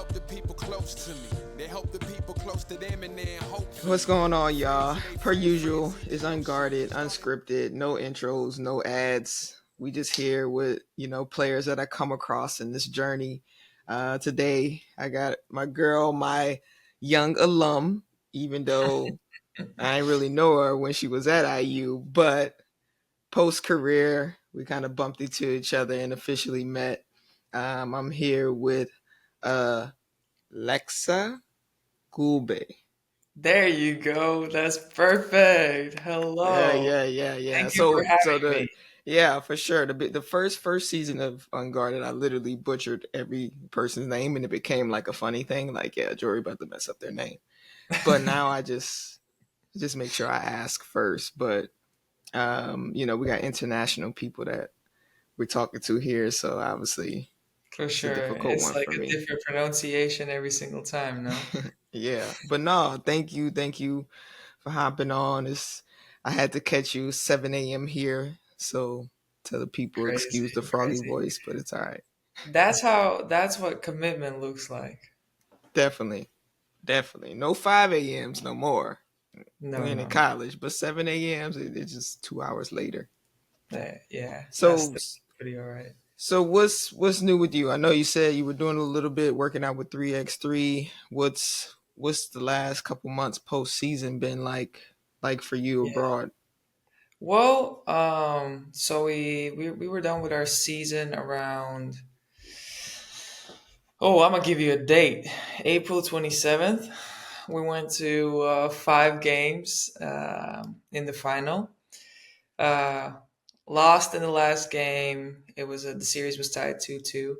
help the people close to me. They help the people close to them and then hope. What's going on, y'all? Per usual, it's unguarded, unscripted, no intros, no ads. We just here with, players that I come across in this journey. Today, I got my girl, my young alum, even though I didn't really know her when she was at IU, but post career, we kind of bumped into each other and officially met. I'm here with Aleksa Gulbe. There you go. That's perfect. Yeah, Hello. yeah, yeah, yeah. Thank you for So having me. yeah, for sure. The first season of Unguarded, I literally butchered every person's name, and it became like a funny thing. Like, yeah, Jory about to mess up their name. But now I just make sure I ask first. But we got international people that we're talking to here, so obviously For it's a sure. difficult It's one like for a me. different pronunciation every single time, no? Yeah, but no, thank you for hopping on. It's I had to catch you 7 a.m. here, so tell the people excuse the Crazy, froggy crazy. voice, but it's all right. That's what commitment looks like. Definitely, definitely, no 5 a.m.s no more. We No, ain't in no, no. college, but 7 a.m.s it's just 2 hours later. Yeah, So that's pretty all right. so what's new with you? I know you said you were doing a little bit working out with 3x3. What's the last couple months postseason been like for you Yeah. abroad? Well, so we were done with our season around. Oh, I'm gonna give you a date. April 27th. We went to 5 games in the final. Uh, Lost in the last game. It was the series was tied 2-2.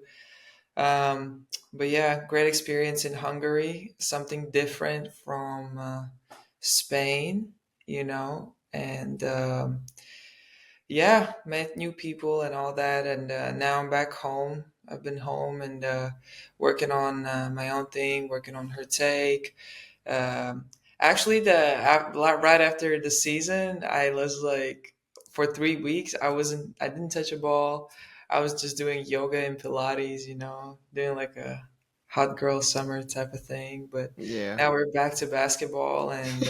But yeah, great experience in Hungary. Something different from Spain, and yeah, met new people and all that. And now I'm back home. I've been home and working on my own thing, working on her take. Um, Actually, right after the season, I was like, for 3 weeks, I didn't touch a ball. I was just doing yoga and Pilates, doing like a hot girl summer type of thing. But Yeah. now we're back to basketball, and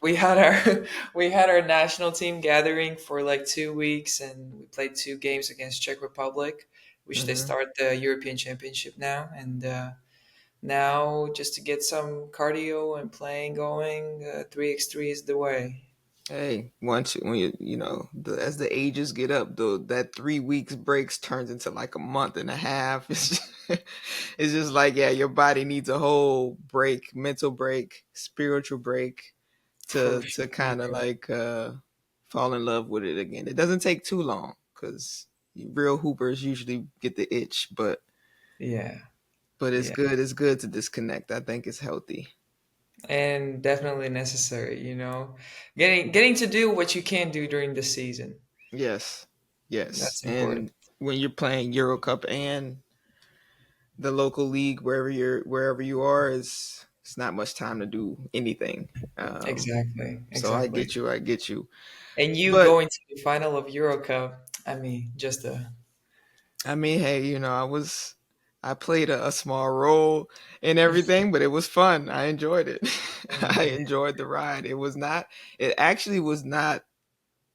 we had our we had our national team gathering for like 2 weeks, and we played 2 games against Czech Republic, which they Hmm. start the European Championship now, and now just to get some cardio and playing going, 3x3 is the way. Hey, once when as the ages get up, though, that 3 weeks breaks turns into like a month and a half. It's just like, yeah, your body needs a whole break, mental break, spiritual break For to sure. kind of like fall in love with it again. It doesn't take too long because real hoopers usually get the itch, Yeah, but it's yeah, good. It's good to disconnect. I think it's healthy. and definitely necessary. Getting to do what you can do during the season. Yes, yes, That's important. and when you're playing Euro Cup and the local league wherever you are is it's not much time to do anything. Exactly, So I exactly. get you, I get you. And you But going to the final of Euro Cup, I mean, just a I mean, hey, I played a small role in everything, but it was fun. I enjoyed it. I yeah, enjoyed the ride. It actually was not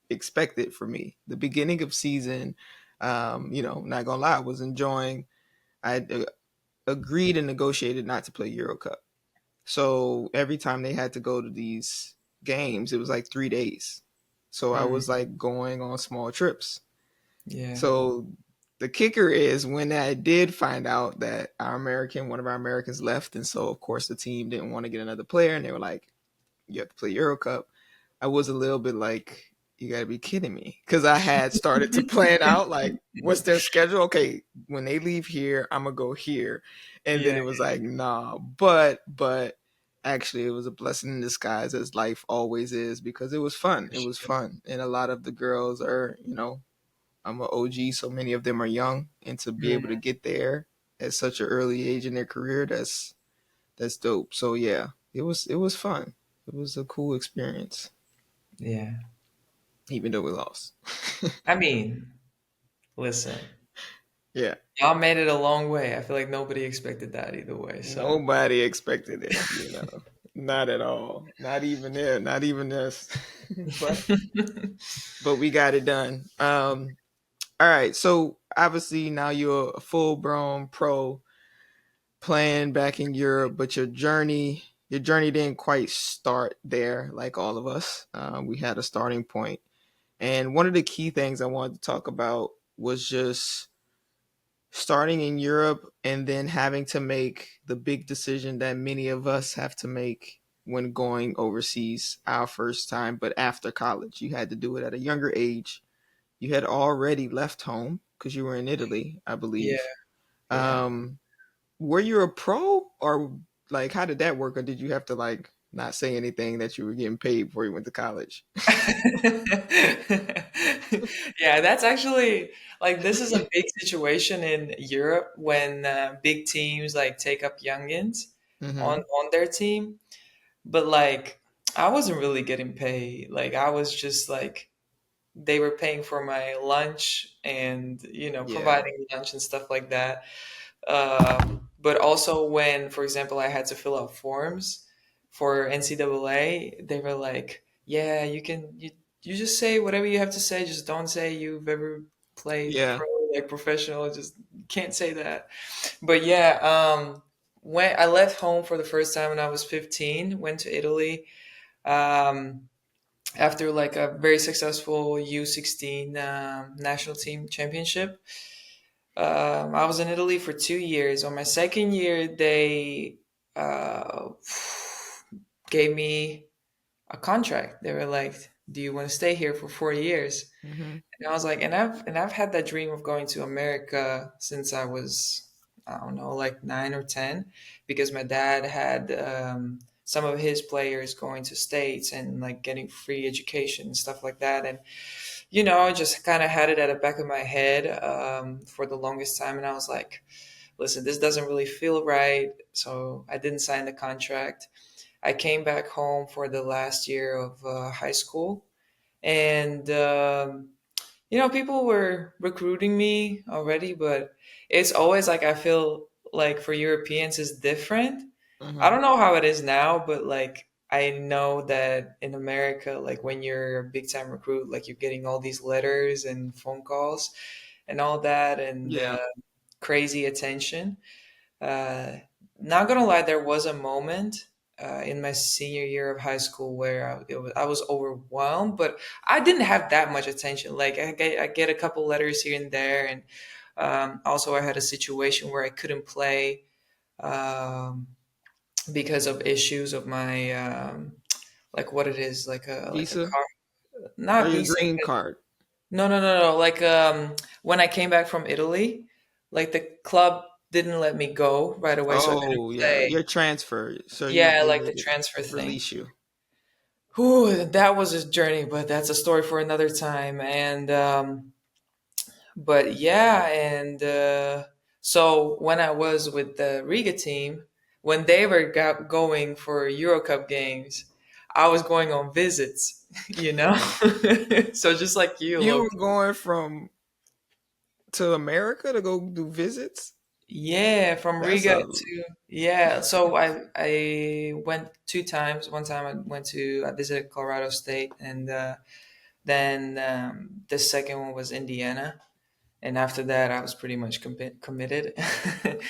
expected for me. The beginning of season, not gonna lie, I was enjoying. I agreed and negotiated not to play Euro Cup. So every time they had to go to these games, it was like 3 days. So I mm, was like going on small trips. yeah, So the kicker is when I did find out that one of our Americans left, and so of course the team didn't want to get another player, and they were like, "You have to play Euro Cup." I was a little bit like, "You got to be kidding me," because I had started to plan out like, what's their schedule? Okay, when they leave here, I'm gonna go here, and then yeah, it was like, nah. But actually, it was a blessing in disguise, as life always is, because it was fun. for It was sure. fun, and a lot of the girls are, I'm an OG, so many of them are young, and to be able to Mm, get there at such an early age in their career, that's dope. So yeah, it was fun. It was a cool experience, yeah. even though we lost. I mean, listen. Yeah. Y'all made it a long way. I feel like nobody expected that either way. So Nobody expected it, you know. Not at all. Not even there. Not even us. but but we got it done. All right. So obviously now you're a full grown pro playing back in Europe, but your journey didn't quite start there like all of us. We had a starting point. And one of the key things I wanted to talk about was just starting in Europe and then having to make the big decision that many of us have to make when going overseas our first time, but after college. You had to do it at a younger age. You had already left home because you were in Italy, I yeah, believe. yeah. Um, were you a pro, or like how did that work, or did you have to like not say anything that you were getting paid before you went to college? Yeah, that's actually like this is a big situation in Europe when big teams like take up youngins Mm-hmm. on their team. But like I wasn't really getting paid. Like I was just like they were paying for my lunch and Yeah. providing lunch and stuff like that. But also when, for example, I had to fill out forms for NCAA, they were like, "Yeah, you just say whatever you have to say. Just don't say you've ever played Yeah. pro, like professional. Just can't say that." But yeah, when I left home for the first time when I was 15, went to Italy. Um, After like a very successful U16 national team championship. I was in Italy for 2 years. On my second year, they uh, gave me a contract. They were like, "Do you want to stay here for 4 years?" Mm-hmm. And I was like, and I've had that dream of going to America since I was, I don't know, like 9 or 10, because my dad had some of his players going to States and like getting free education and stuff like that. And I just kind of had it at the back of my head for the longest time. And I was like, listen, this doesn't really feel right. So I didn't sign the contract. I came back home for the last year of high school. And, people were recruiting me already, but it's always like I feel like for Europeans is different. I Mm-hmm. don't know how it is now, but like I know that in America, like when you're a big time recruit, like you're getting all these letters and phone calls and all that and Yeah. crazy attention. Uh, Not gonna lie, there was a moment in my senior year of high school where I was overwhelmed, but I didn't have that much attention. Like I get a couple letters here and there, and also I had a situation where I couldn't play um, because of issues of my like what it is, like a Visa car, or not your visa. green card? No, no, no, no. Like when I came back from Italy, like the club didn't let me go right away, so I couldn't Oh yeah, play. your transfer. So Yeah, they like the need to transfer thing. release you. Whew, that was a journey, but that's a story for another time. And but yeah, and so when I was with the Riga team, when they were going for Euro Cup games, I was going on visits, you know. So just like you, You look. were going from to America to go do visits. Yeah, from That's Riga a to yeah. So I went 2 times. One time I visited Colorado State, and then the second one was Indiana. And after that, I was pretty much committed.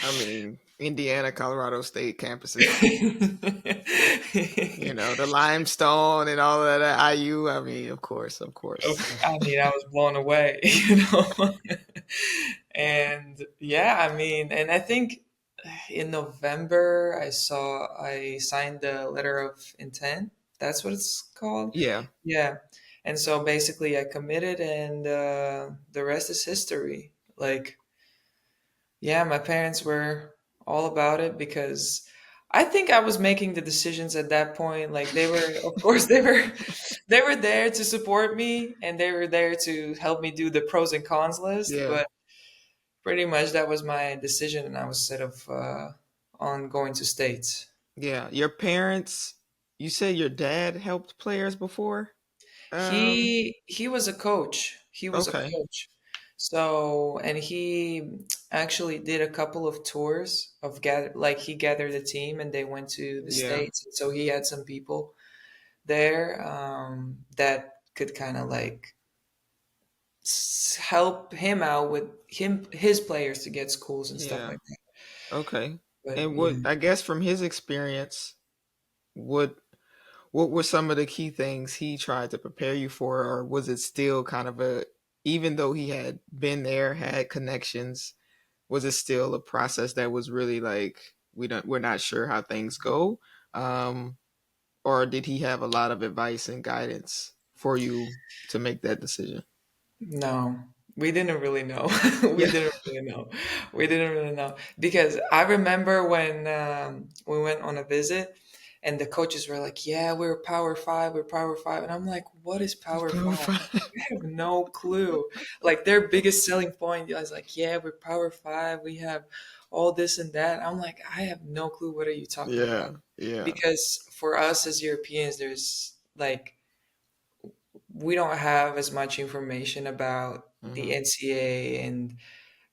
I mean, Indiana, Colorado State campuses. You know, the limestone and all of that. IU. I mean, of course, of course. I mean, I was blown away, you know. And yeah, I mean, and I think in November I signed the letter of intent. That's what it's called. Yeah, Yeah. And so basically I committed and the rest is history. Like, yeah, my parents were all about it because I think I was making the decisions at that point. Like they were, of course, they were there to support me and they were there to help me do the pros and cons list. yeah, But pretty much that was my decision, and I was set of on going to states. yeah. Your parents. You said your dad helped players before. Um. He was a coach. He was a Okay. coach. So, and he actually did a couple of tours of gather, like he gathered a team and they went to the Yeah, States. So he had some people there that could kind of like help him out with his players to get schools and stuff yeah. like that. Okay. But And yeah, what I guess from his experience, what what were some of the key things he tried to prepare you for, or was it still kind of a, even though he had been there, had connections, was it still a process that was really like we're not sure how things go, um, or did he have a lot of advice and guidance for you to make that decision? no, we didn't really know. We Yeah. didn't really know. We didn't really know because I remember when we went on a visit, and the coaches were like, "Yeah, we're Power Five, we're Power Five," and I'm like, "What is Power Power Five?" five. I have no clue. Like their biggest selling point, I was like, "Yeah, we're Power Five. We have all this and that." I'm like, I have no clue. What are you talking about? Yeah, yeah. Because for us as Europeans, there's like we don't have as much information about the Hmm. NCAA and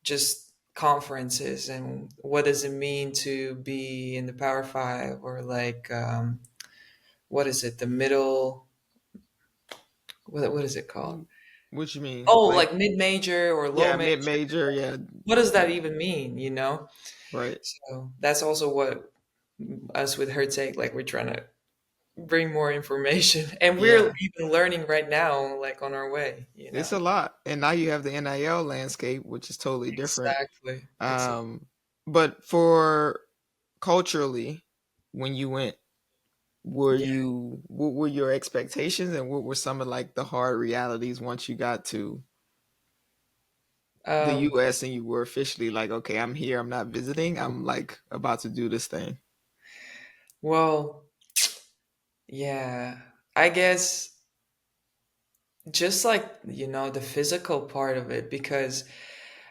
just conferences and what does it mean to be in the Power Five or like what is it, the middle? What is it called? What you mean? Oh, Like, like mid major or low yeah, major. mid major. Yeah, What does that yeah. even mean? You know? Right. So that's also what us with her take, like we're trying to bring more information, and we're Yeah, even learning right now, like on our way. You it's know? a lot, and now you have the NIL landscape, which is totally different. Exactly. It's Um, but for culturally, when you went, yeah. what were your expectations, and what were some of like the hard realities once you got to the Um, US and you were officially like, okay, I'm here, I'm not visiting, I'm like about to do this thing. well, yeah, I guess just like, the physical part of it, because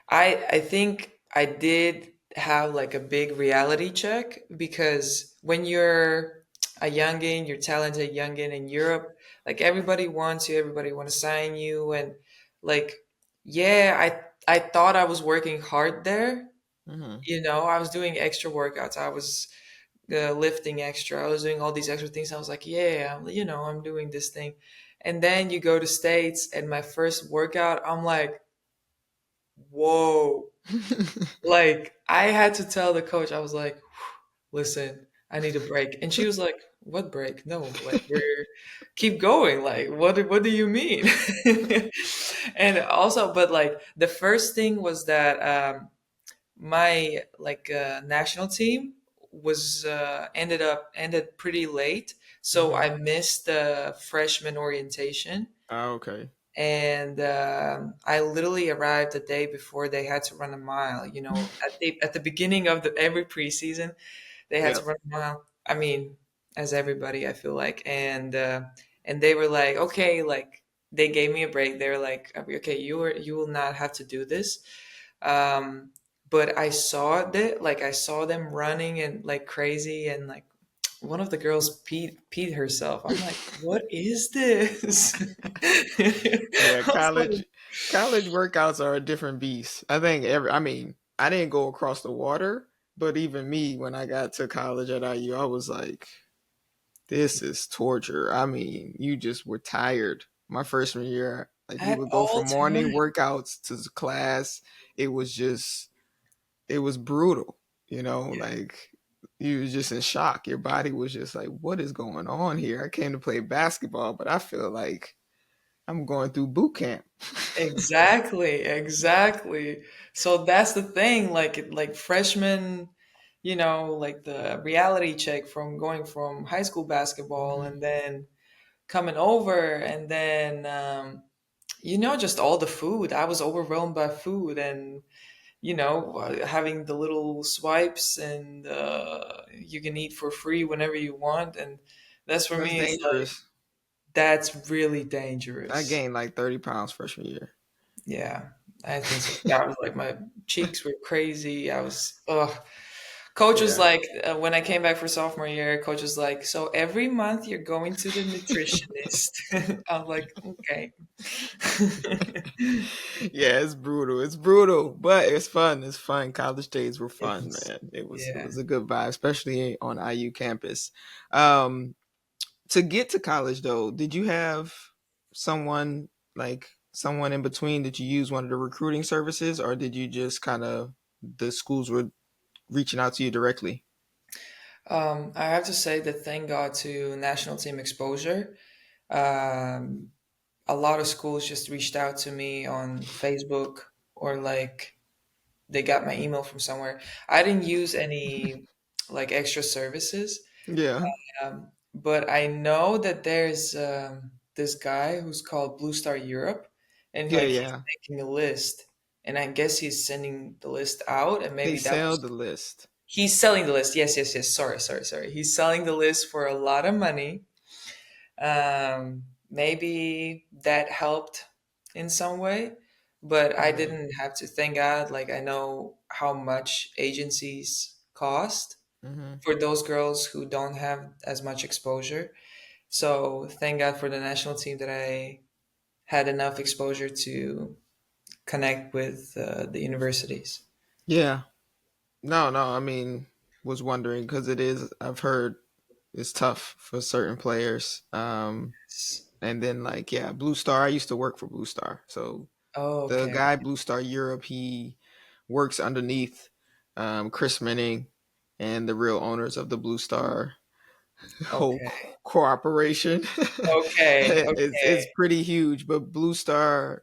I think I did have like a big reality check because when you're a youngin, you're talented youngin in Europe, like everybody wants you, everybody want to sign you, and like, yeah, I thought I was working hard there. Hmm. I was doing extra workouts. I was lifting extra. I was doing all these extra things. I was like, yeah, I'm doing this thing. And then you go to States, and my first workout, I'm like, whoa. Like, I had to tell the coach, I was like, listen, I need a break. And she was like, what break? No, like, we're keep going. Like, what do you mean? And also, but like, the first thing was that my like national team was ended pretty late, so Hmm. I missed the freshman orientation, Oh, okay. and I literally arrived the day before they had to run a mile. At the beginning of the every preseason, they had Yeah. to run a mile. I mean, as everybody, I feel like, and they were like, okay, like they gave me a break. They were like, okay, you will not have to do this. Um, but I saw them running and like crazy, and like one of the girls peed herself. I'm like, what is this? Yeah, I was like, college workouts are a different beast. I mean, I didn't go across the water, but even me when I got to college at IU, I was like, this is torture. I mean, you just were tired. My freshman year, like we at would go all from morning times. workouts to class. It was just it was brutal, like you was just in shock. Your body was just like, what is going on here? I came to play basketball, but I feel like I'm going through boot camp. Exactly, exactly. So that's the thing, like freshmen, like the reality check from going from high school basketball Hmm. and then coming over, and then just all the food. I was overwhelmed by food, and having the little swipes, and you can eat for free whenever you want, and that's for That's me, it's like dangerous. that's really I dangerous. gained like 30 pounds freshman year. Yeah, I think so. Yeah, I was like, my cheeks were crazy. I was, ugh. Coach was Yeah. like, when I came back for sophomore year, coach was like, so every month you're going to the nutritionist. I'm like, okay. Yeah, it's brutal. It's brutal, but it's fun. It's fun. College days were fun, It's, man. It yeah. was a good vibe, especially on IU campus. Um, to get to college though, did you have someone someone in between? Did you use one of the recruiting services, or did you just kind of the schools were reaching out to you directly? I have to say that thank God to national team exposure. Um, a lot of schools just reached out to me on Facebook or like they got my email from somewhere. I didn't use any like extra services, Yeah, but I know that there's this guy who's called Blue Star Europe, and yeah, like he's yeah. making a list, and I guess he's sending the list out, and They maybe that sell was the list. he's selling the list. Yes, yes, yes. Sorry, sorry, sorry. He's selling the list for a lot of money. Maybe that helped in some way, but I Hmm. didn't have to. Thank God, like I know how much agencies cost Hmm. for those girls who don't have as much exposure. So thank God for the national team that I had enough exposure to connect with the universities. Yeah. No, no. I mean, was wondering because it is. I've heard it's tough for certain players. And then yeah, Blue Star. I used to work for Blue Star, so Oh, the okay, guy Blue Star Europe, he works underneath Chris Minning and the real owners of the Blue Star whole okay, cooperation. okay, It's okay. pretty huge, but Blue Star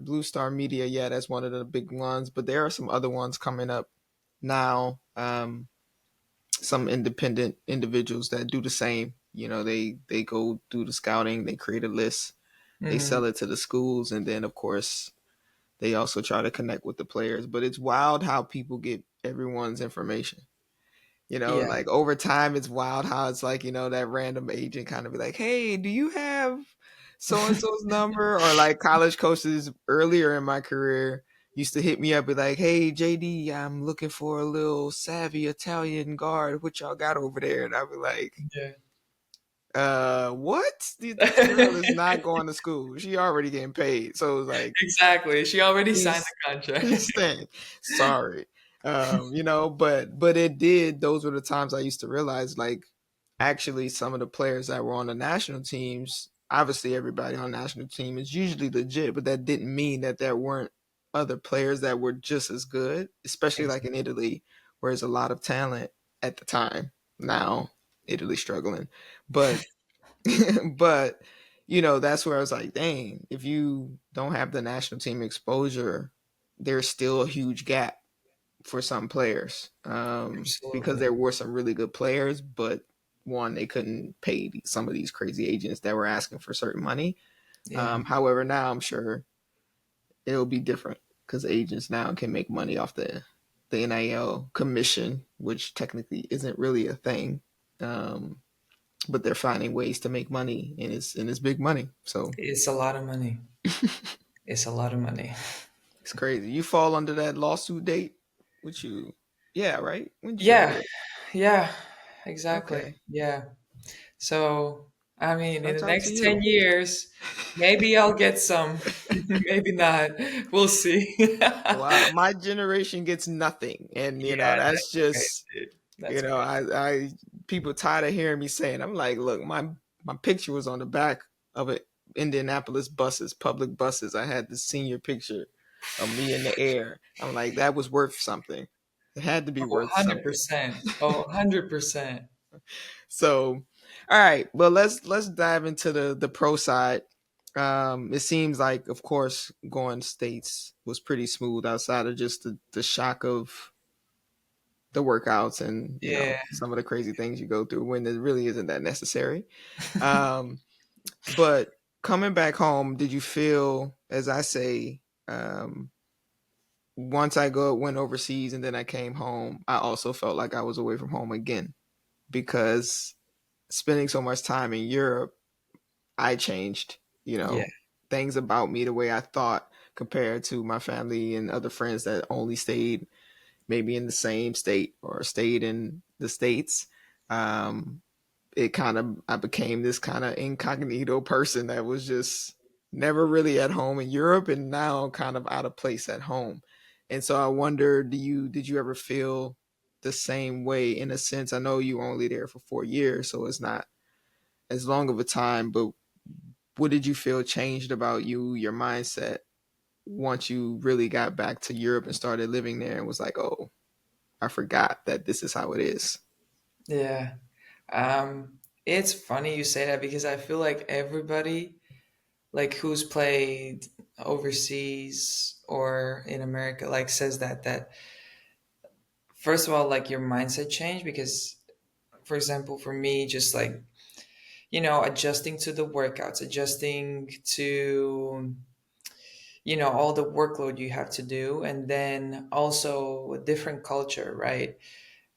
Media, yeah, that's one of the big ones. But there are some other ones coming up now. Some independent individuals that do the same. You know, they go do the scouting, they create a list, they Mhm. sell it to the schools, and then of course they also try to connect with the players. But it's wild how people get everyone's information. You know, Yeah, like over time, it's wild how it's like, that random agent kind of be like, hey, do you have so and so's number? Or like college coaches earlier in my career used to hit me up, be like, hey, JD, I'm looking for a little savvy Italian guard. What y'all got over there? And I'd be like, yeah. what? This girl is not going to school. She already getting paid. So it's like, Exactly. She already signed please the contract. please stand. Sorry. But it did, those were the times I used to realize actually some of the players that were on the national teams, obviously everybody on the national team is usually legit, but that didn't mean that there weren't other players that were just as good, especially like in Exactly. Italy, where there's a lot of talent at the time. Now Italy's struggling. But but that's where I was like, dang, if you don't have the national team exposure, there's still a huge gap for some players, because Absolutely. there were some really good players, but one, they couldn't pay some of these crazy agents that were asking for certain money. Yeah. However, now I'm sure it'll be different because agents now can make money off the NIL commission, which technically isn't really a thing. Um, but they're finding ways to make money, and it's big money. So It's a lot of money. It's a lot of money. it's crazy. You fall under that lawsuit date, which you, yeah, right? When did you Yeah. graduate? Yeah. Exactly. Okay, Yeah. So, I mean, in the shouts out to next 10 you. years, maybe I'll get some. Maybe not. We'll see. Well, my generation gets nothing, and Yeah, that's that's okay, just, dude. That's okay. I people tired of hearing me saying. I'm like, look, my picture was on the back of it. Indianapolis buses, public buses. I had the senior picture of me in the air. I'm like, that was worth something. It had to be Oh, worth something. 100%. Oh, 100%. So, all right, well, let's dive into the pro side. It seems like, of course, going states was pretty smooth outside of just the shock of the workouts and Yeah. some of the crazy things you go through when it really isn't that necessary. Um, but coming back home, did you feel, as I say, once I go went overseas and then I came home, I also felt like I was away from home again because spending so much time in Europe, I changed, you Yeah. know, things about me the way I thought compared to my family and other friends that only stayed maybe in the same state or stayed in the states, um, it kind of I became this kind of incognito person that was just never really at home in Europe and now kind of out of place at home. And so I wonder, did you ever feel the same way in a sense? I know you were only there for 4 years, so it's not as long of a time, but what did you feel changed about you, your mindset, once you really got back to Europe and started living there and was like, oh, I forgot that this is how it is? Yeah. It's funny you say that because I feel like everybody like who's played overseas or in America like says that first of all like your mindset changed because for example for me just like adjusting to the workouts, adjusting to all the workload you have to do, and then also a different culture, right?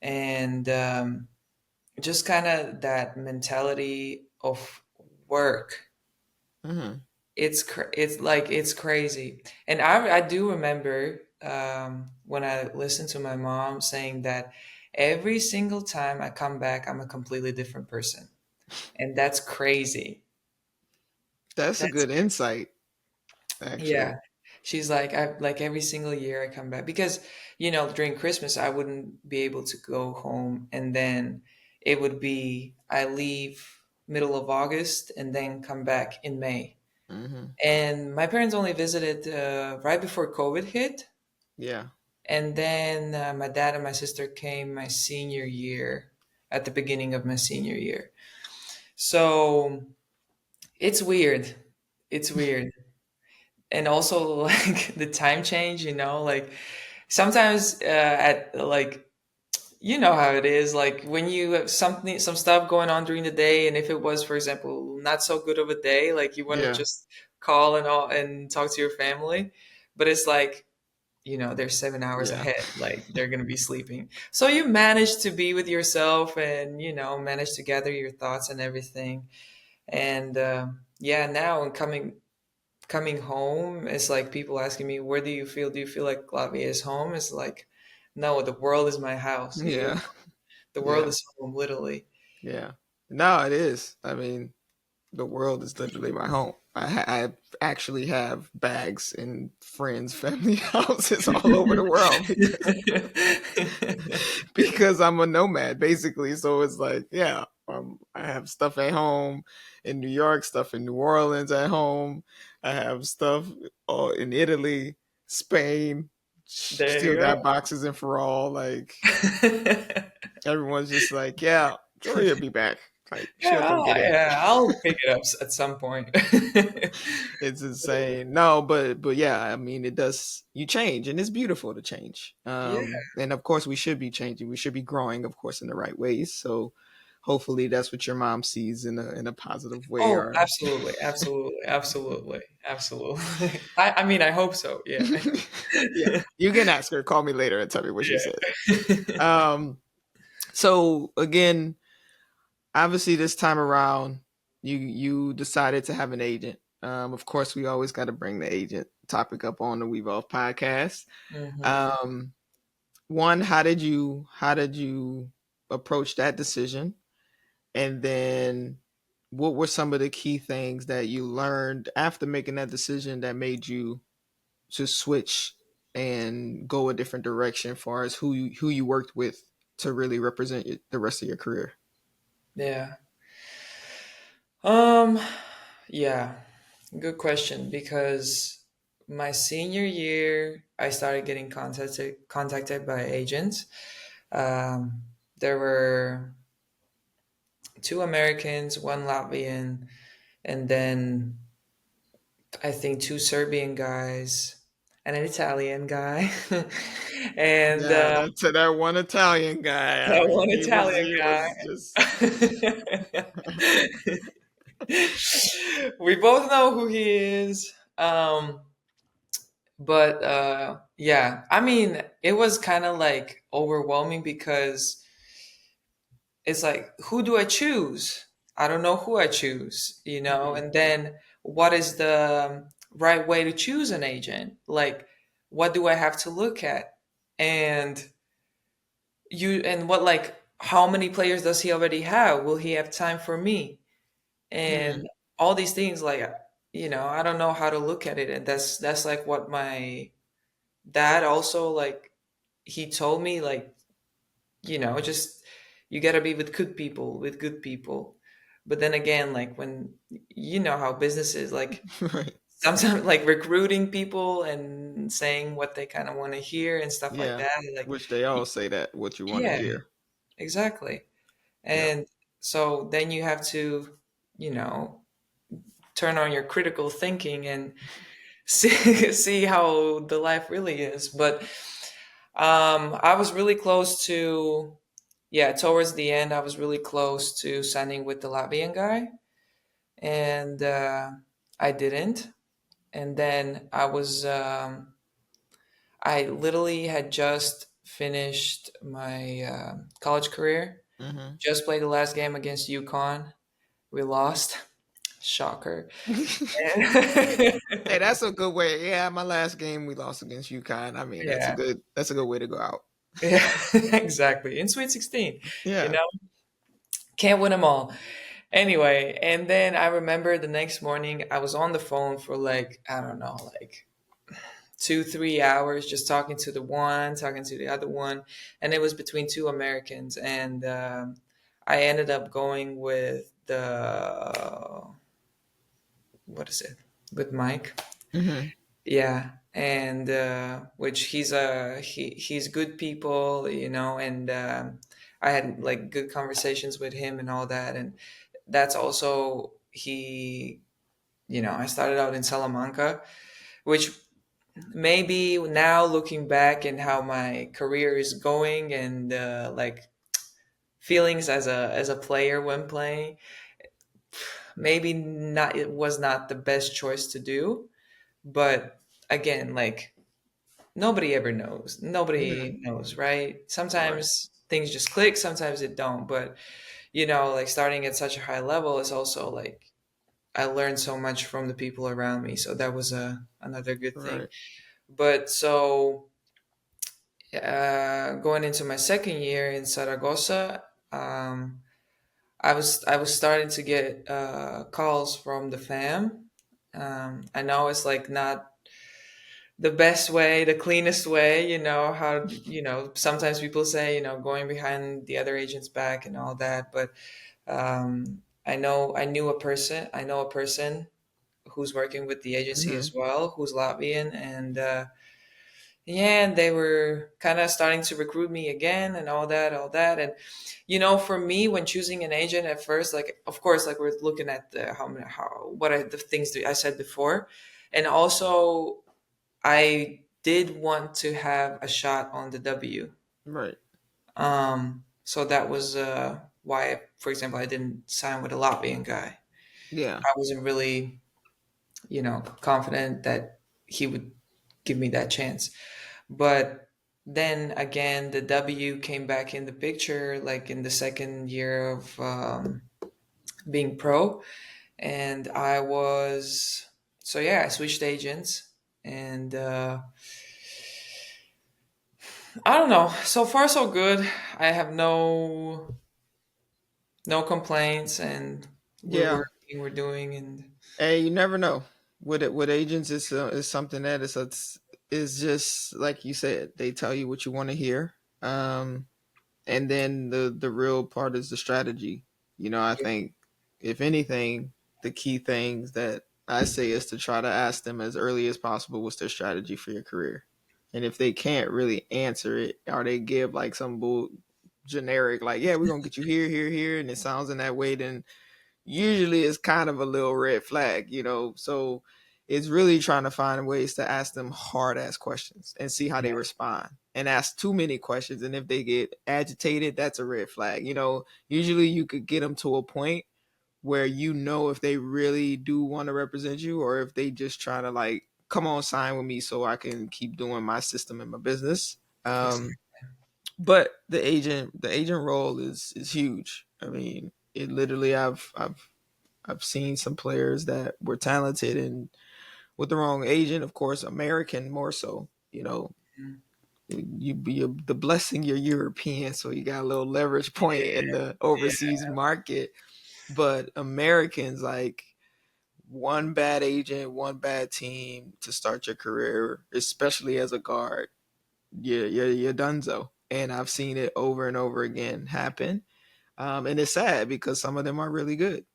And just kind of that mentality of work. Mm-hmm. It's crazy, and I do remember when I listened to my mom saying that every single time I come back, I'm a completely different person, and that's crazy. That's a That's good insight, actually. Yeah. She's like, I like every single year I come back because, during Christmas I wouldn't be able to go home and then it would be I leave middle of August and then come back in May. Mm-hmm. And my parents only visited right before COVID hit. Yeah. And then my dad and my sister came my senior year, at the beginning of my senior year. So it's weird. It's weird. And also like the time change, like sometimes at like how it is like when you have some stuff going on during the day, and if it was for example not so good of a day, like you want to Yeah. just call and talk to your family, but it's like they're 7 hours Yeah. ahead, like they're gonna be sleeping, so you manage to be with yourself and manage to gather your thoughts and everything. And yeah, now and coming home, it's like people asking me, where do you feel like Latvia is home? It's like, no, the world is my house. Yeah. The world Yeah. is home, literally. Yeah. No, it is. I mean, the world is literally my home. I actually have bags and friends, family houses all over the world because I'm a nomad basically. So it's like, yeah, I have stuff at home in New York, stuff in New Orleans at home. I have stuff in Italy, Spain. There Still you go. got boxes in Ferrall. Like everyone's just like, yeah, Jory will be back. Like she'll come get it. Yeah, I'll pick it up at some point. It's insane. No, but yeah, I mean it does you change and it's beautiful to change. Yeah. And of course we should be changing. We should be growing, of course, in the right ways. So hopefully that's what your mom sees in a positive way Oh, or absolutely, absolutely, absolutely, absolutely. I mean, I hope so. Yeah. yeah. You can ask her, call me later and tell me what she says. Yeah. Um so again, obviously this time around you decided to have an agent. Of course we always got to bring the agent topic up on the Weave Off podcast. Hmm. um One, how did you approach that decision, and then what were some of the key things that you learned after making that decision that made you to switch and go a different direction as far as who you worked with to really represent the rest of your career? Yeah. Um, yeah, good question. Because my senior year, I started getting contacted by agents. Um, there were two Americans, one Latvian, and then I think two Serbian guys and an Italian guy, and Yeah, that's that one Italian guy. I that mean, one he was Italian he was just guy. We both know who he is. But yeah, I mean, it was kind of like overwhelming because it's like, who do I choose? I don't know who I choose, Mhm. and then what is the right way to choose an agent? Like, what do I have to look at? And you and what like how many players does he already have? Will he have time for me? Hmm. And all these things, like, I don't know how to look at it, and that's like what my dad also, like, he told me, like, just you gotta be with good people. But then again, like, when how business is, like, Right. sometimes like recruiting people and saying what they kind of want to hear and stuff like Yeah. that, like, Which they all say that what you want to yeah, hear. exactly. Yeah. And so then you have to, you know turn on your critical thinking and see how the life really is. But I was really close to, yeah, towards the end, I was really close to signing with the Latvian guy, and I didn't. And then I literally had just finished my college career, Hmm. just played the last game against UConn. We lost. Shocker. Hey, And that's a good way. Yeah, my last game we lost against UConn. I mean, yeah, that's a good way to go out. yeah, exactly. In Sweet 16, you Yeah. know, can't win them all. Anyway, and then I remember the next morning I was on the phone for like, I don't know, like 2, 3 hours, just talking to the one, talking to the other one, and it was between two Americans, and I ended up going with the what is it with Mike. Hmm. Yeah, and which he's good people, and I had like good conversations with him and all that, and that's also I started out in Salamanca, which maybe now looking back and how my career is going, and like feelings as a player when playing, maybe not, it was not the best choice to do, but again, like, nobody ever knows. Hmm. Nobody knows, right? Right. Sometimes things just click, sometimes it don't. But, like, starting at such a high level is also like I learned so much from the people around me. So that was another good thing. Right. But so going into my second year in Saragossa, I was starting to get calls from the fam. I know it's like not the best way, the cleanest way, how, sometimes people say, going behind the other agent's back and all that. But I know a person who's working with the agency Hmm. as well, who's Latvian. And yeah, and they were kind of starting to recruit me again and all that. And, for me, when choosing an agent at first, like, of course, like, we're looking at the, what are the things that I said before. And also, I did want to have a shot on the W. Right. So that was why, for example, I didn't sign with a Latvian guy. Yeah. I wasn't really, confident that he would give me that chance. But then again, the W came back in the picture, like in the second year of being pro, and so yeah, I switched agents, and I don't know. So far, so good. I have no complaints, and we're Yeah. working, we're doing, and Hey, you never know. With agents, is something that is just like you said. They tell you what you want to hear, and then the real part is the strategy. I think if anything, the key things that I say is to try to ask them as early as possible what's their strategy for your career, and if they can't really answer it, or they give like some bull generic like, yeah, we're gonna get you here, here, here, and it sounds in that way, then usually it's kind of a little red flag. So it's really trying to find ways to ask them hard ass questions and see how yeah, they respond, and ask too many questions, and if they get agitated, that's a red flag. Usually you could get them to a point where if they really do want to represent you, or if they just try to like, come on, sign with me so I can keep doing my system and my business. But the agent role is huge. I mean, it literally, I've seen some players that were talented and with the wrong agent, of course, American more so. exactly. the blessing you're European, so you got a little leverage point in the Yeah. overseas market. But Americans, like, one bad agent, one bad team to start your career, especially as a guard, you're donezo. And I've seen it over and over again happen. And it's sad because some of them are really good,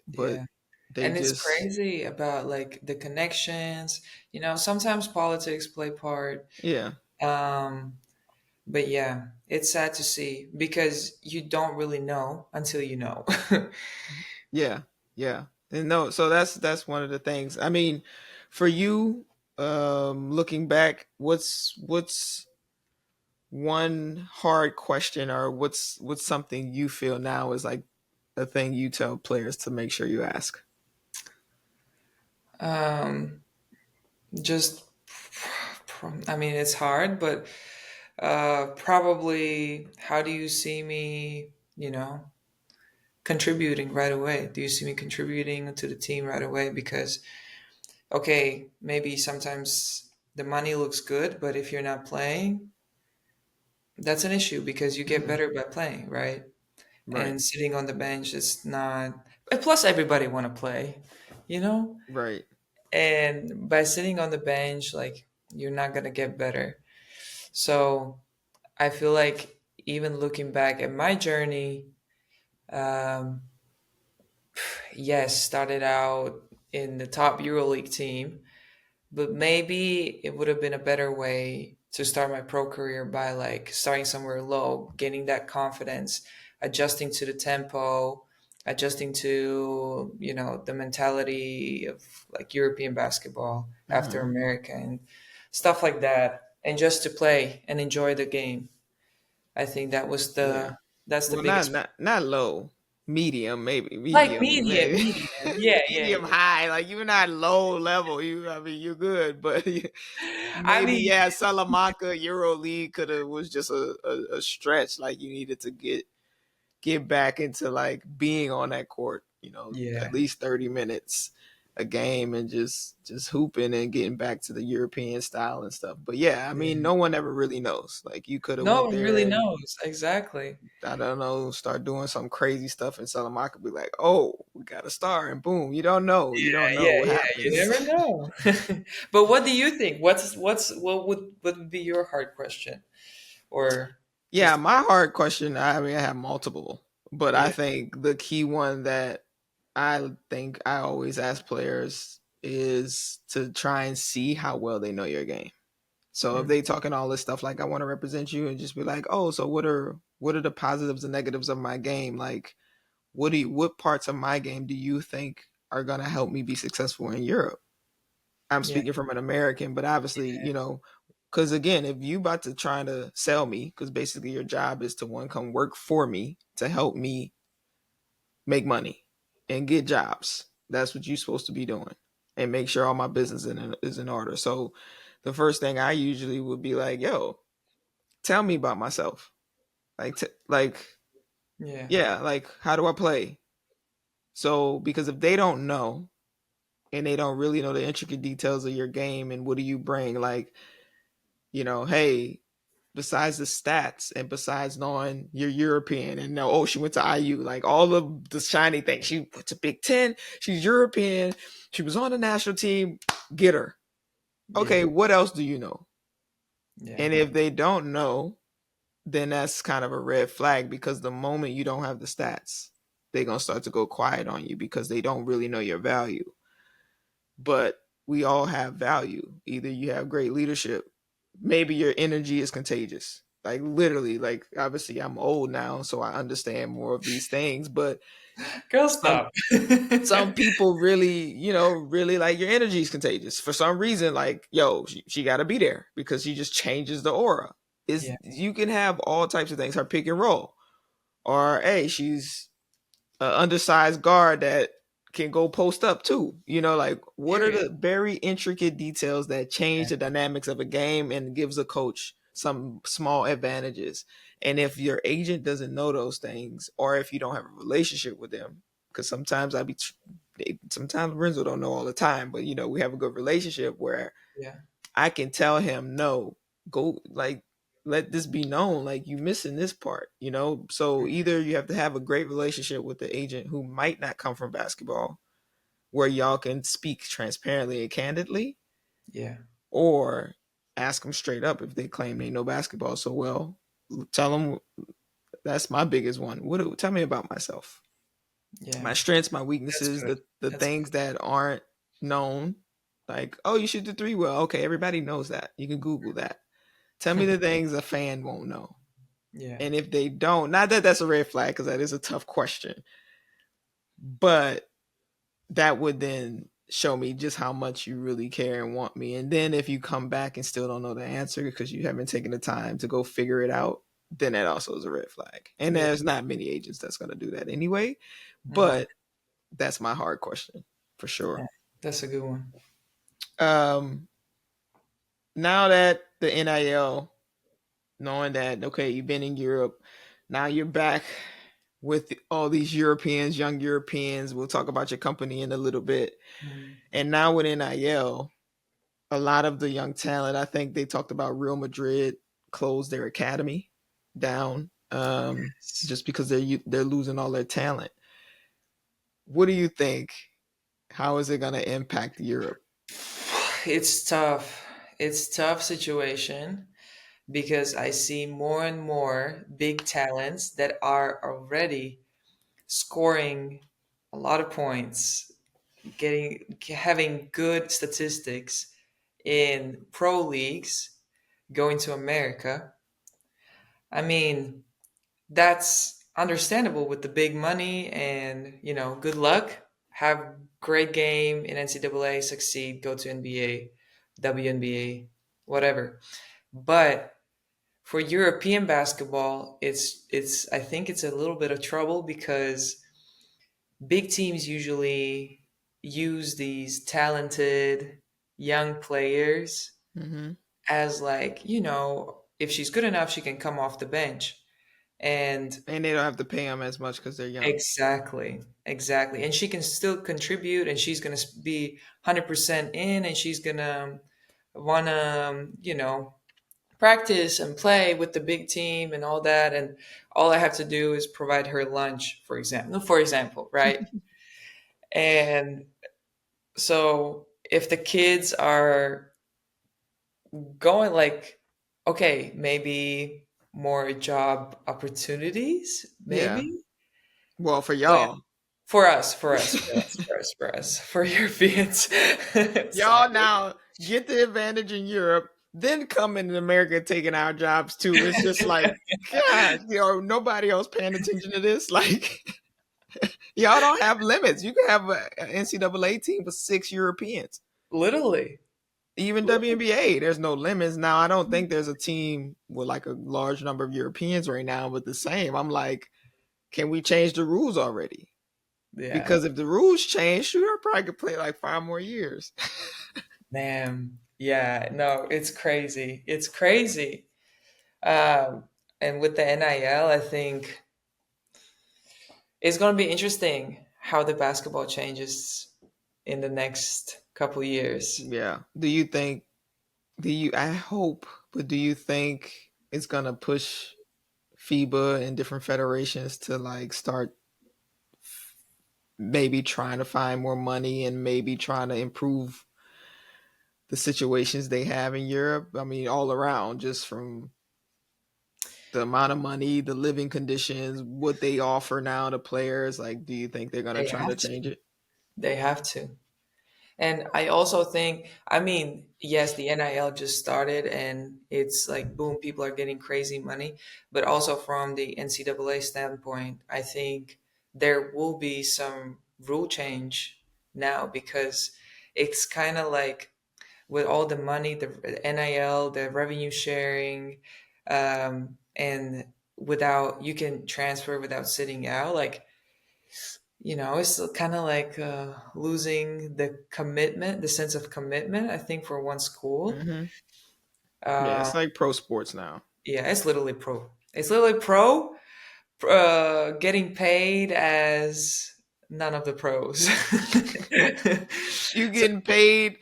but Yeah. they And it's just, crazy about like the connections. Sometimes politics play part. yeah, Um, but yeah, it's sad to see because you don't really know until you know. yeah, yeah. And no, so that's one of the things. I mean, for you, looking back, what's one hard question, or what's something you feel now is like a thing you tell players to make sure you ask? um, just, I mean, it's hard, but probably, how do you see me, contributing right away? Do you see me contributing to the team right away? Because, okay, maybe sometimes the money looks good, but if you're not playing, that's an issue because you get Hmm. better by playing, right? Right, And sitting on the bench is not. And plus, everybody want to play, you know. right. And by sitting on the bench, like you're not gonna get better. So I feel like even looking back at my journey, um, yes, started out in the top EuroLeague team, but maybe it would have been a better way to start my pro career by like starting somewhere low, gaining that confidence, adjusting to the tempo, adjusting to, the mentality of like European basketball after Hmm. America and stuff like that. And just to play and enjoy the game. I think Yeah. that's the Well, not biggest, not not low, medium, maybe like medium, medium, maybe medium. Yeah, yeah, medium high. Like, you're not low level. I mean, you're good, but yeah. I maybe, mean, yeah. Salamanca Euro League could have was just a stretch. Like, you needed to get back into like being on that court. At yeah, least 30 minutes a game, and just hooping and getting back to the European style and stuff. But yeah, I mean, yeah. no one ever really knows. Like, you could have No went one there really and, knows exactly. I don't know, start doing some crazy stuff, and Salamanca be like, "Oh, we got a star," and boom, you don't know. You don't Yeah, know what yeah, you happens. never know. But what do you think? What would be your hard question? Or Yeah, just my hard question. I mean, I have multiple, but I yeah. think the key one that I think I always ask players is to try and see how well they know your game. So if Mm, they talking all this stuff like, I want to represent you, and just be like, "Oh, so what are the positives and negatives of my game? Like, what parts of my game do you think are going to help me be successful in Europe?" I'm yeah, speaking from an American, but obviously, because again, if you about to try to sell me, because basically your job is to, one, come work for me to help me make money and get jobs. That's what you're supposed to be doing, and make sure all my business is in order. So the first thing I usually would be like, "Yo, tell me about myself. Like, yeah, yeah, like, how do I play?" So, because if they don't know, and they don't really know the intricate details of your game and what do you bring, like, hey, besides the stats and besides knowing you're European and know, oh, she went to IU, like all of the shiny things. She went to Big Ten. She's European. She was on the national team. Get her. yeah, Okay, what else do you know? yeah, And if they don't know, then that's kind of a red flag, because the moment you don't have the stats, they're going to start to go quiet on you because they don't really know your value. But we all have value. Either you have great leadership, maybe your energy is contagious. Like, literally, like, obviously I'm old now, so I understand more of these things, but Girl, some stop. some people really, really, like, your energy is contagious. For some reason, like, yo, she got to be there because she just changes the aura. Is Yeah, You can have all types of things. Her pick and roll, or hey, she's an undersized guard that can go post up too. Like, what are period. the very intricate details that change the dynamics of a game and gives a coach some small advantages? And if your agent doesn't know those things, or if you don't have a relationship with them, because sometimes Renzo don't know all the time, but we have a good relationship where Yeah, I can tell him, no, go, like, let this be known, like you missing this part, you know? So either you have to have a great relationship with the agent who might not come from basketball, where y'all can speak transparently and candidly, Yeah. or ask them straight up if they claim they know basketball so well. Tell them that's my biggest one. Tell me about myself, Yeah. my strengths, my That's weaknesses, good. the That's things that aren't known. Like, oh, you shoot the three well. Okay, everybody knows that. You can Google that. Tell me good. the things a fan won't know. Yeah. And if they don't, not that that's a red flag, because that is a tough question, but that would then show me just how much you really care and want me. And then if you come back and still don't know the answer because you haven't taken the time to go figure it out, then that also is a red flag. And Yeah. there's not many agents that's going to do that anyway. Hmm. But that's my hard question for Yeah. sure. That's a good one. Um, Now that the NIL, knowing that, okay, you've been in Europe, now you're back with all these Europeans, young Europeans. We'll talk about your company in a little bit. Mhm. And now with NIL, a lot of the young talent, I think they talked about Real Madrid closed their academy down, just because they're losing all their talent. What do you think? How is it going to impact Europe? It's tough. It's tough situation because I see more and more big talents that are already scoring a lot of points, having good statistics in pro leagues, going to America. I mean, that's understandable with the big money and, good luck. Have great game in NCAA, succeed, go to NBA, WNBA, whatever. But for European basketball, it's I think it's a little bit of trouble because big teams usually use these talented young players Mm-hmm. as, like, if she's good enough, she can come off the bench. And And they don't have to pay them as much because they're young. exactly, exactly. And she can still contribute and she's going to be 100% in and she's going to want to, practice and play with the big team and all that. And all I have to do is provide her lunch, for example, right? And so if the kids are going, like, okay, maybe more job opportunities, Yeah. maybe. Well, for But y'all, for Europeans. y'all Sorry. now get the advantage in Europe, then come into America taking our jobs too. It's just like, God, nobody else paying attention to this. Like, y'all don't have limits. You can have an NCAA team with 6 Europeans. Literally. Even WNBA, there's no limits. Now, I don't think there's a team with like a large number of Europeans right now, but the same. I'm like, can we change the rules already? Yeah. Because if the rules change, shoot, I probably could play like 5 more years. Man. Yeah. No, it's crazy. It's crazy. Um, and with the NIL, I think it's going to be interesting how the basketball changes in the next couple years. Yeah. Do you think? I hope, but do you think it's gonna push FIBA and different federations to like start maybe trying to find more money and maybe trying to improve the situations they have in Europe? I mean, all around, just from the amount of money, the living conditions, what they offer now to players. Like, do you think they're gonna They try to have to. change it? They have to. And I also think, I mean, yes, the NIL just started and it's like, boom, people are getting crazy money. But also from the NCAA standpoint, I think there will be some rule change now because it's kind of like with all the money, the NIL, the revenue sharing, and without, you can transfer without sitting out. Like, it's kind of like losing the commitment, the sense of commitment, I think, for one school. Mm-hmm. Yeah, Uh, it's like pro sports now. yeah, it's literally pro. It's literally pro, getting paid as none of the pros. You So, getting paid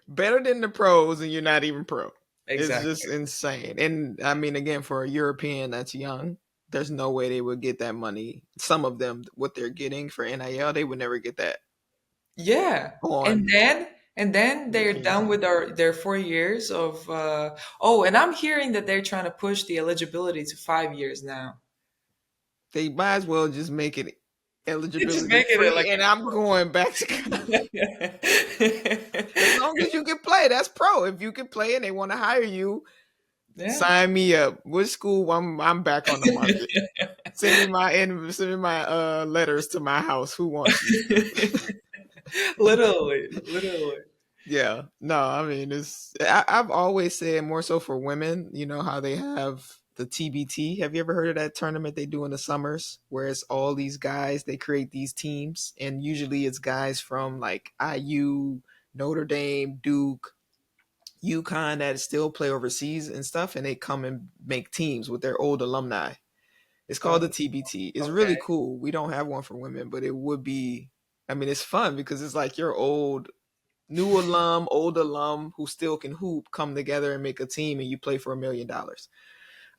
better than the pros, and you're not even pro. It's just Exactly. insane. And I mean, again, for a European that's young, there's no way they would get that money. Some of them, what they're getting for NIL, they would never get that Yeah. And on then they're European done with team. their 4 years of oh, and I'm hearing that they're trying to push the eligibility to 5 years now. They might as well just make it Just eligibility make it free, like and I'm going back to as long as you can play. That's pro. If you can play and they want to hire you, yeah. sign me up. Which school? I'm back on the market. Send me my letters to my house. Who wants you? Literally, literally. Yeah, no, I mean I've always said more so for women. You know how they have the TBT. Have you ever heard of that tournament they do in the summers, where it's all these guys? They create these teams, and usually it's guys from like IU, Notre Dame, Duke, UConn that still play overseas and stuff, and they come and make teams with their old alumni. It's called Oh, the TBT. It's okay. really cool. We don't have one for women, but it would be. I mean, it's fun because it's like your old new alum, old alum who still can hoop come together and make a team, and you play for $1 million.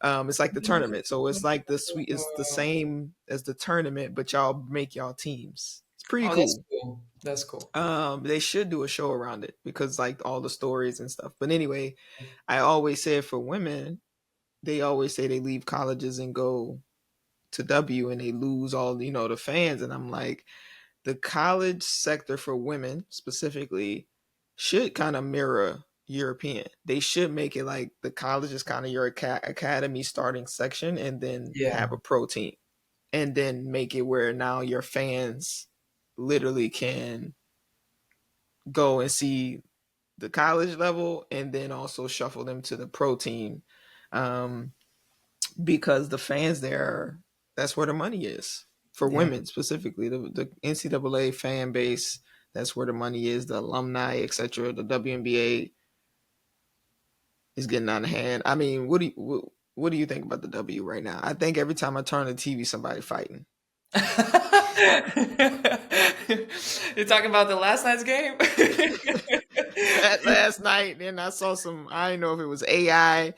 It's like the tournament, so it's like the sweet. It's the same as the tournament, but y'all make y'all teams. It's pretty Oh, that's cool. cool. That's cool. They should do a show around it because like all the stories and stuff. But anyway, I always say for women, they always say they leave colleges and go to W and they lose all the fans, and I'm like, the college sector for women specifically should kind of mirror European. They should make it like the college is kind of your academy starting section, and then Yeah. have a pro team, and then make it where now your fans literally can go and see the college level, and then also shuffle them to the pro team, um, because the fans there, that's where the money is for Yeah. women specifically. The NCAA fan base, that's where the money is. The alumni, etc. The WNBA is getting out of hand. I mean, what do you think about the W right now? I think every time I turn the TV, somebody fighting. You're talking about the last night's game? Last night, then I saw some. I didn't know if it was AI.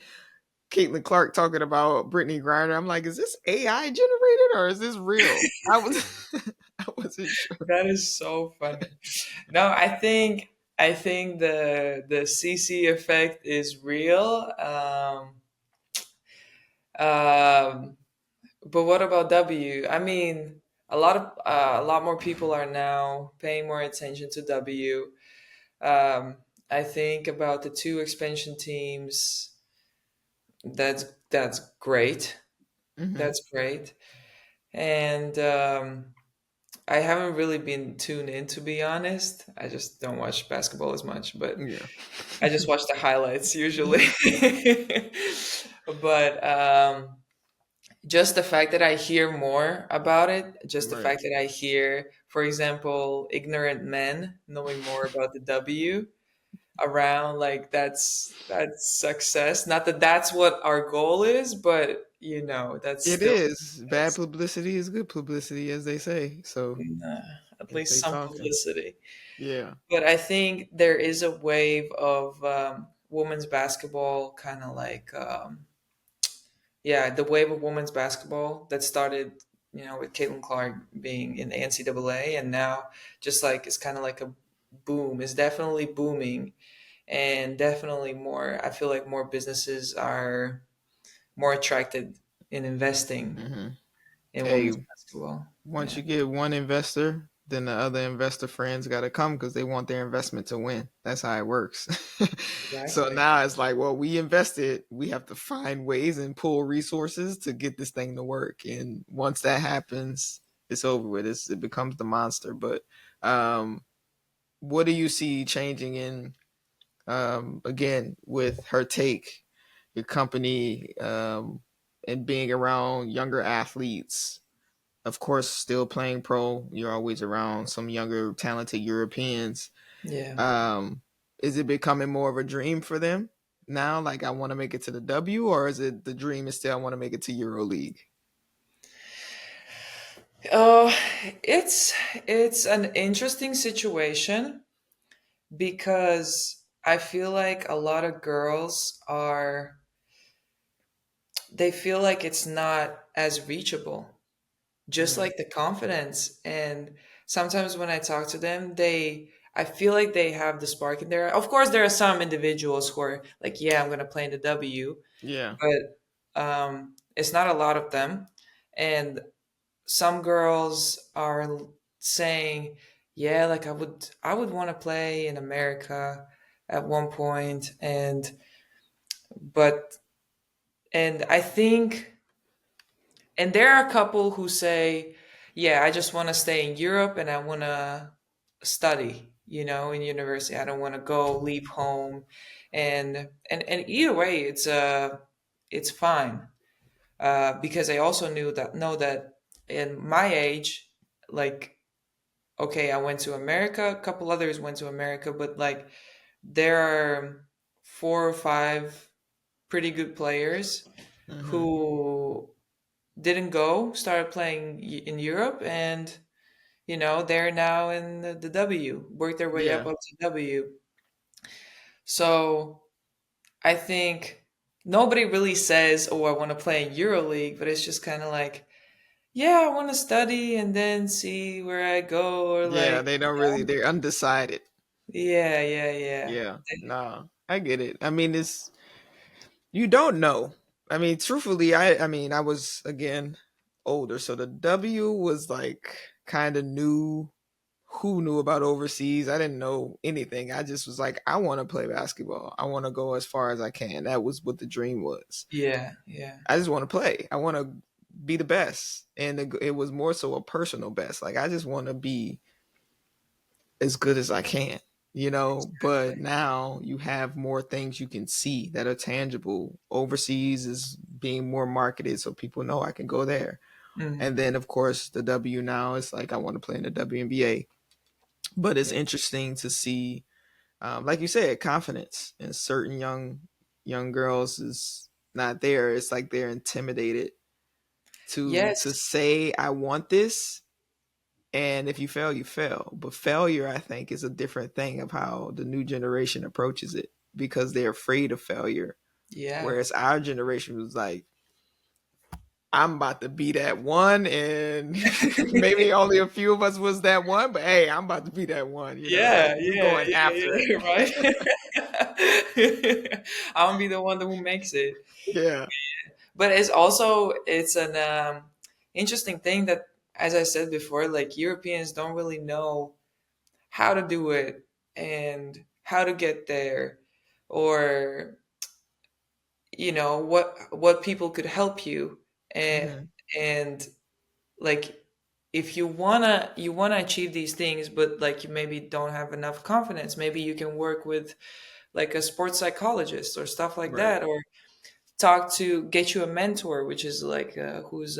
Caitlin Clark talking about Brittany Griner. I'm like, is this AI generated or is this real? I was, I wasn't sure. That is so funny. No, I think the CC effect is real. Um, but what about W? I mean, a lot more people are now paying more attention to W. I think about the two expansion teams. That's great. Mm-hmm. That's great. And I haven't really been tuned in, to be honest. I just don't watch basketball as much, but Yeah. I just watch the highlights usually. But just the fact that I hear more about it, just the Right. fact that I hear, for example, ignorant men knowing more about the W around, like that's success. Not that that's what our goal is, but that's It still is. Bad success. publicity is good publicity, as they say. So Nah, at if least they some talking, publicity. yeah. But I think there is a wave of women's basketball, kind of like, yeah, the wave of women's basketball that started, with Caitlin Clark being in the NCAA, and now just like it's kind of like a boom. It's definitely booming, and definitely more. I feel like more businesses are more attracted in investing Hmm. in Hey, women's basketball. once Yeah, you get one investor, then the other investor friends got to come because they want their investment to win. That's how it works. So exactly. now it's like, well, we invested. We have to find ways and pull resources to get this thing to work. And once that happens, it's over with. It becomes the monster. But um, what do you see changing in, again, with her take, your company, and being around younger athletes? Of course, still playing pro, you're always around some younger, talented Europeans. Yeah. Um, is it becoming more of a dream for them now? Like, I want to make it to the W, or is it the dream is still I want to make it to EuroLeague? Uh, it's an interesting situation because I feel like a lot of girls are, they feel like it's not as reachable, just Mm, like the confidence. And sometimes when I talk to them, I feel like they have the spark in there. Of course, there are some individuals who are like, yeah, I'm going to play in the W, yeah. but it's not a lot of them. And some girls are saying, yeah, like I would want to play in America at one point. But, and I think, and there are a couple who say, yeah, I just want to stay in Europe and I want to study, in university. I don't want to go leave home. And either way, it's fine. Because I also know that in my age, like, okay, I went to America, a couple others went to America, but like there are 4 or 5 pretty good players Hmm. who didn't go, started playing in Europe, and they're now in the W, worked their way Yeah. up to W. So I think nobody really says, "Oh, I want to play in EuroLeague," but it's just kind of like, yeah, I want to study and then see where I go, or Yeah, like, they don't really, they're undecided. yeah, yeah, yeah. Yeah. Nah, I get it. I mean, it's, you don't know. I mean, truthfully, I mean, I was again older, so the W was like kind of new. Who knew about overseas? I didn't know anything. I just was like, I want to play basketball. I want to go as far as I can. That was what the dream was. Yeah, yeah, I just want to play. I want to be the best, and it was more so a personal best. Like I just want to be as good as I can, you know. But exactly. now you have more things you can see that are tangible. Overseas is being more marketed, so people know I can go there. And Hmm. then, of course, the W now is like I want to play in the WNBA. But it's Yeah. interesting to see, like you said, confidence in certain young girls is not there. It's like they're intimidated to Yes. say I want this, and if you fail, you fail. But failure, I think, is a different thing of how the new generation approaches it because they're afraid of failure. Yeah. Whereas our generation was like, I'm about to be that one, and maybe only a few of us was that one, but hey, I'm about to be that one. You know, like Yeah, we yeah, going yeah, after it. yeah, right. I will be the one who makes it. Yeah. But it's an interesting thing that, as I said before, like Europeans don't really know how to do it and how to get there, or what people could help you, and Hmm. and like if you wanna achieve these things, but like you maybe don't have enough confidence, maybe you can work with like a sports psychologist or stuff like Right. that, or get you a mentor, which is like who's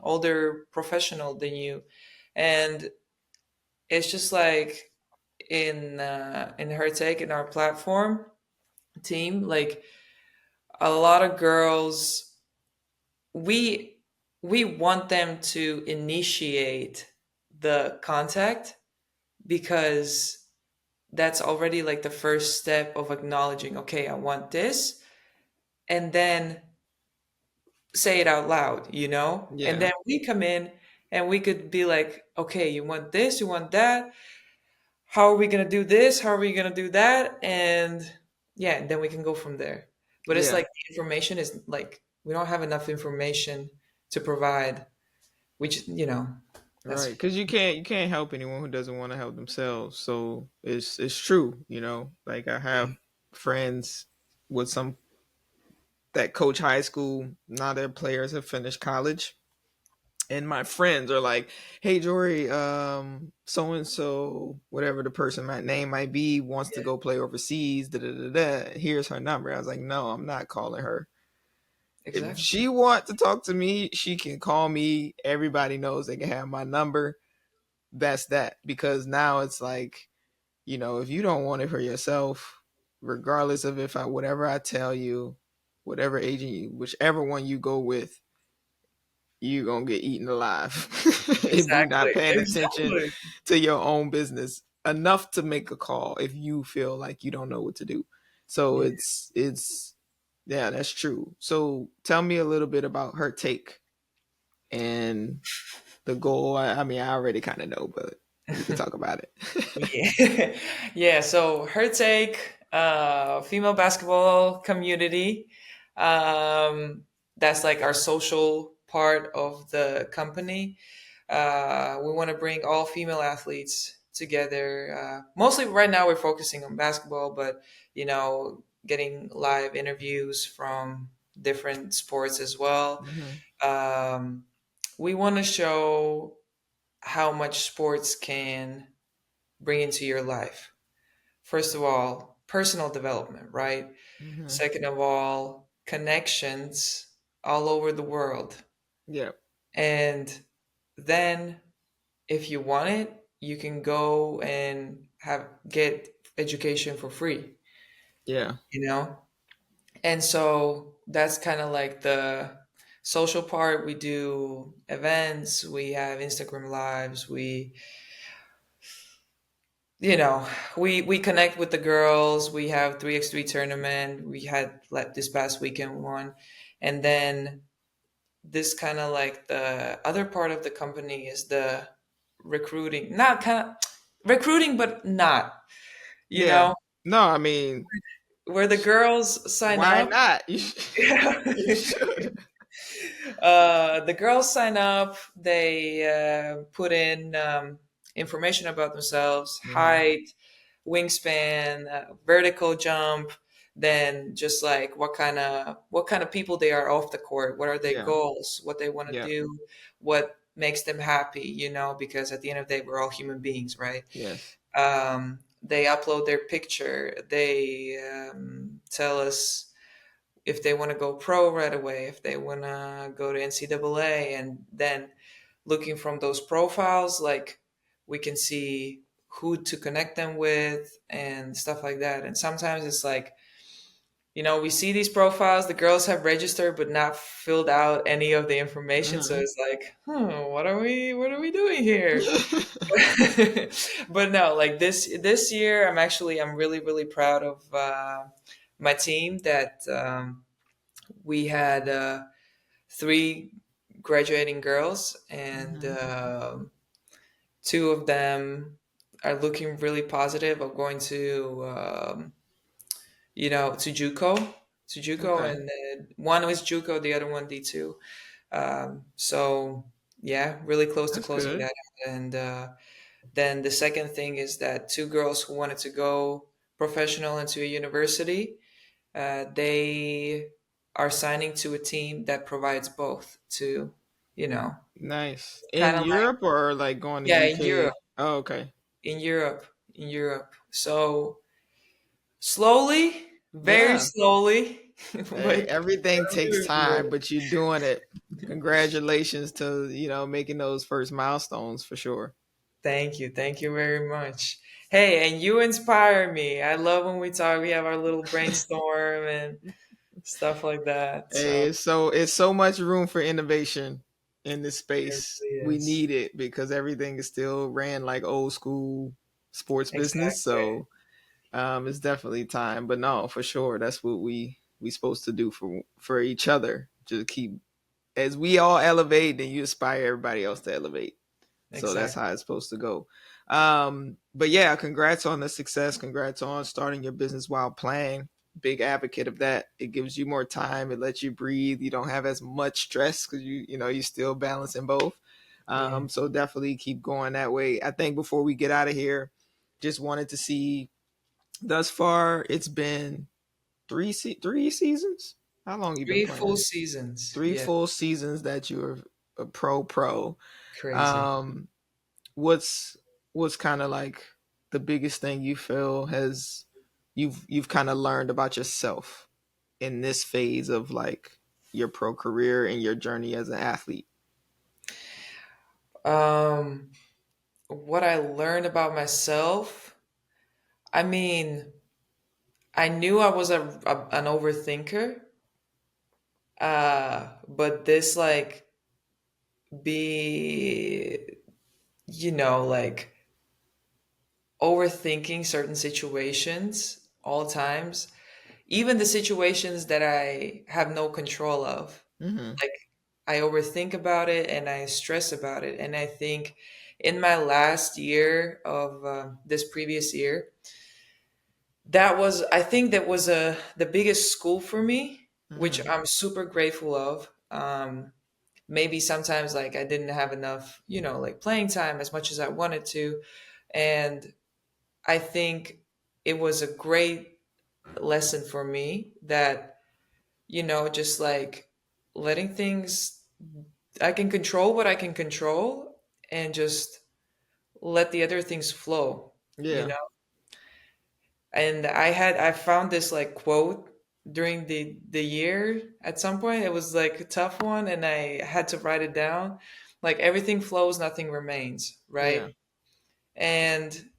older professional than you. And it's just like in her take, in our platform team, like a lot of girls, we we want them to initiate the contact, because that's already like the first step of acknowledging, okay, I want this, and then say it out loud. And Yeah. then we come in and we could be like, okay, you want this, you want that. How are we going to do this? How are we going to do that? And yeah, and then we can go from there. But it's Yeah. like the information is like, we don't have enough information to provide, which, Right. that's, Because you can't help anyone who doesn't want to help themselves. So it's true. You know, like I have friends with some that coach high school. Now their players have finished college, and my friends are like, "Hey, Jory, so and so, whatever the person my name might be, wants to yeah, go play overseas. Da da da da. Here's her number." I was like, "No, I'm not calling her. If exactly. she wants to talk to me, she can call me. Everybody knows they can have my number. That's that. Because now it's like, if you don't want it for yourself, regardless of if I whatever I tell you, whatever agent you, whichever one you go with, you gonna get eaten alive if you're not Exactly. paying attention Exactly. to your own business. enough to make a call if you feel like you don't know what to do. So Yeah. it's yeah, that's true. So tell me a little bit about her take and the goal. I mean, I already kind of know, but we could talk about it. Yeah. Yeah. So her take, female basketball community. Um, that's like our social part of the company. We want to bring all female athletes together. Mostly right now we're focusing on basketball, but getting live interviews from different sports as well. Hmm. Um, we want to show how much sports can bring into your life. First of all, personal development, right? Hmm. Second of all, connections all over the world. Yeah. And then if you want it, you can go and have get education for free, Yeah. you know? And so that's kind of like the social part. We do events, we have Instagram lives, we connect with the girls. We have 3x3 tournament. We had this past weekend one. And then this kind of like the other part of the company is the recruiting. Not kind of recruiting, but not, you Yeah. know, No, I mean, where the girls sign why up. not? Yeah. You should. The girls sign up. They put in information about themselves, Hmm. height, wingspan, vertical jump. Then just like what kind of people they are off the court. What are their Yeah. goals? What they want to Yeah. do? What makes them happy? Because at the end of the day, we're all human beings, right? Yes. They upload their picture. They tell us if they want to go pro right away, if they want to go to NCAA, and then looking from those profiles, like we can see who to connect them with and stuff like that. And sometimes it's like, we see these profiles, the girls have registered but not filled out any of the information. So Hmm. it's like, what are we doing here? But no, like this year, I'm really, really proud of my team that we had three graduating girls, and Hmm. two of them are looking really positive of going to JUCO, Okay. and one was JUCO, the other one D2. So yeah, really close to That's closing good. that out. And then the second thing is that two girls who wanted to go professional into a university, they are signing to a team that provides both to, you know, Nice. kind In of like, Europe or like going to yeah, in Europe, UK? Oh, okay. in Europe, in Europe. So slowly, very Yeah. slowly, Hey, but everything we're takes moving forward. time, but you're doing it. Congratulations to, making those first milestones for sure. Thank you very much. Hey, and you inspire me. I love when we talk. We have our little brainstorm and stuff like that. Hey, So it's so much room for innovation in this it space. really We is. need it because everything is still ran like old school sports business. Exactly. So it's definitely time. But no, for sure, that's what we supposed to do for each other. Just keep as we all elevate, then you inspire everybody else to elevate. So that's Exactly. how it's supposed to go. But yeah, congrats on the success. Congrats on starting your business while playing. Big advocate of that. It gives you more time. It lets you breathe. You don't have as much stress because you're still balancing both. Yeah. So definitely keep going that way. I think before we get out of here, just wanted to see thus far it's been three seasons. How long you been Three full playing? seasons. Three Yeah. full seasons that you're a pro. Crazy. Um, what's kind of like the biggest thing you feel has you've kind of learned about yourself in this phase of like your pro career and your journey as an athlete? Um, what I learned about myself, I mean, I knew I was an overthinker, but this like be, like overthinking certain situations all times, even the situations that I have no control of. Mm-hmm. Like, I overthink about it and I stress about it. And I think in my last year of this previous year, I think that was the biggest school for me, which Mm-hmm. I'm super grateful of. Maybe sometimes like I didn't have enough, like playing time as much as I wanted to. And I think it was a great lesson for me that, just like letting things, I can control what I can control and just let the other things flow, you Yeah. know? And I found this like quote during the year at some point. It was like a tough one and I had to write it down. Like everything flows, nothing remains, Yeah. right? And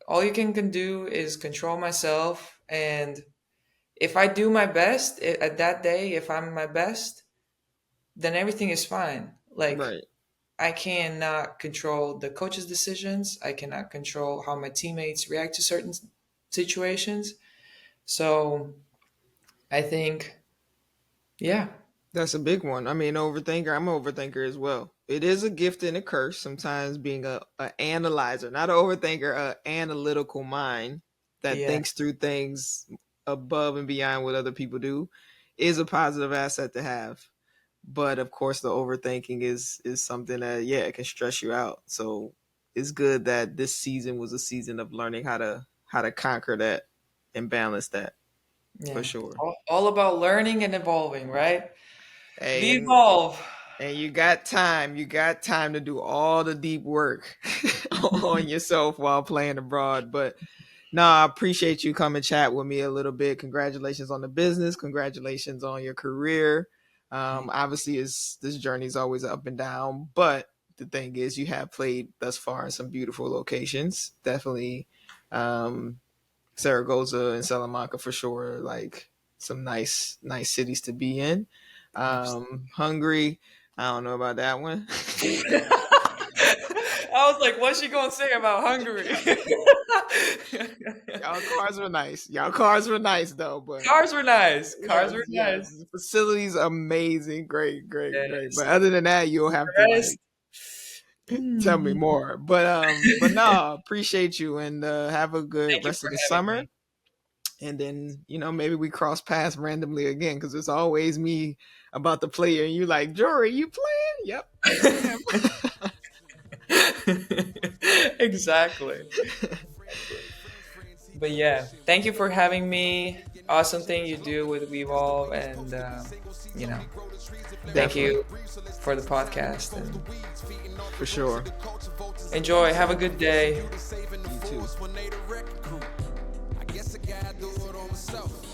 all you can do is control myself, and if I do my best at that day, if I'm my best, then everything is fine. Like Right. I cannot control the coach's decisions. I cannot control how my teammates react to certain situations. So I think, yeah, That's a big one. I mean, overthinker. I'm an overthinker as well. It is a gift and a curse. Sometimes being a analyzer, not an overthinker, a analytical mind that yeah, thinks through things above and beyond what other people do, is a positive asset to have. But of course, the overthinking is something that, yeah, it can stress you out. So it's good that this season was a season of learning how to conquer that and balance that, for yeah. sure. All about learning and evolving, right? Hey, We and evolve. And you got time. You got time to do all the deep work on yourself while playing abroad. But no, I appreciate you coming chat with me a little bit. Congratulations on the business. Congratulations on your career. Obviously, this journey is always up and down, but the thing is, you have played thus far in some beautiful locations. Definitely, um, Zaragoza and Salamanca for sure. Like some nice cities to be in. Hungary, I don't know about that one. I was like, what's she gonna say about Hungary? Y'all cars were nice. Y'all cars were nice though, but Cars were nice. Cars were yes, nice. the facilities amazing, great. Yes. But other than that, you'll have to The rest. like tell me Mm. more. But no, appreciate you and have a good Thank you rest for of the having summer. me. And then maybe we cross paths randomly again because it's always me about the player, and you like, Jory, you playing? Yep, yes I am. Exactly. But yeah, thank you for having me. Awesome thing you do with Wevolve, and you know, thank Definitely, you for the podcast and for sure. enjoy. Have a good day. You too. I guess I gotta do it on myself.